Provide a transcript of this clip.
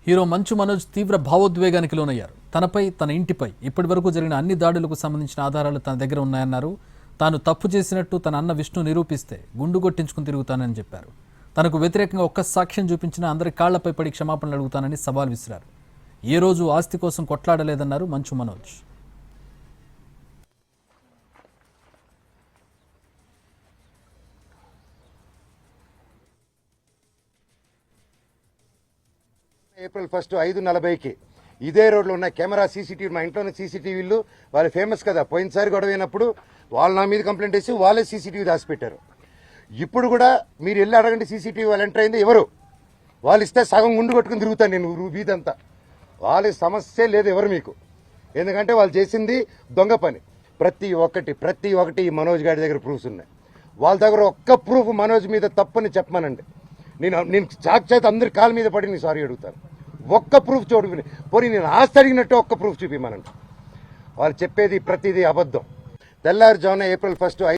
Hero Manchu Manoj తీవ్ర భావోద్వేగానికి లోనయ్యారు. తనపై, తన ఇంటిపై ఇప్పటివరకు జరిగిన అన్ని దాడులకు సంబంధించిన ఆధారాలు తన దగ్గర ఉన్నాయన్నారు. తాను తప్పు చేసినట్టు తన అన్న విష్ణు నిరూపిస్తే గుండు కొట్టించుకుని తిరుగుతానని చెప్పారు. తనకు వ్యతిరేకంగా ఒక్క సాక్ష్యం చూపించినా అందరి కాళ్లపై పడి క్షమాపణలు అడుగుతానని సవాల్ విసిరారు. ఏ రోజు ఆస్తి కోసం కొట్లాడలేదన్నారు మంచు మనోజ్. ఏప్రిల్ 1 5:40కి ఇదే రోడ్లో ఉన్న కెమెరా సీసీటీవీ, మా ఇంట్లో ఉన్న సీసీటీవీలు వాళ్ళు ఫేమస్ కదా. పోయినసారి గొడవైనప్పుడు వాళ్ళు నా మీద కంప్లైంట్ వేసి వాళ్ళే సీసీటీవీ దాచిపెట్టారు. ఇప్పుడు కూడా మీరు వెళ్ళి అడగండి, సీసీటీవీ వాళ్ళు ఎంటర్ అయింది ఎవరు, వాళ్ళు ఇస్తే సగం గుండు కొట్టుకుని తిరుగుతాను నేను వీధంతా. వాళ్ళ సమస్య లేదు ఎవరు మీకు, ఎందుకంటే వాళ్ళు చేసింది దొంగ పని. ప్రతి ఒక్కటి ఈ మనోజ్ గారి దగ్గర ప్రూఫ్స్ ఉన్నాయి. వాళ్ళ దగ్గర ఒక్క ప్రూఫ్ మనోజ్ మీద తప్పని చెప్పమనండి, నేను సాక్షాత్ అందరి కాళ్ళ మీద పడి నేను సారీ అడుగుతాను. ఒక్క ప్రూఫ్ చూడు, పోనీ నేను ఆస్తి అడిగినట్టు ఒక్క ప్రూఫ్ చూపిమనండి. వాళ్ళు చెప్పేది ప్రతిదీ అబద్ధం. తెల్లారుజామున ఏప్రిల్ 1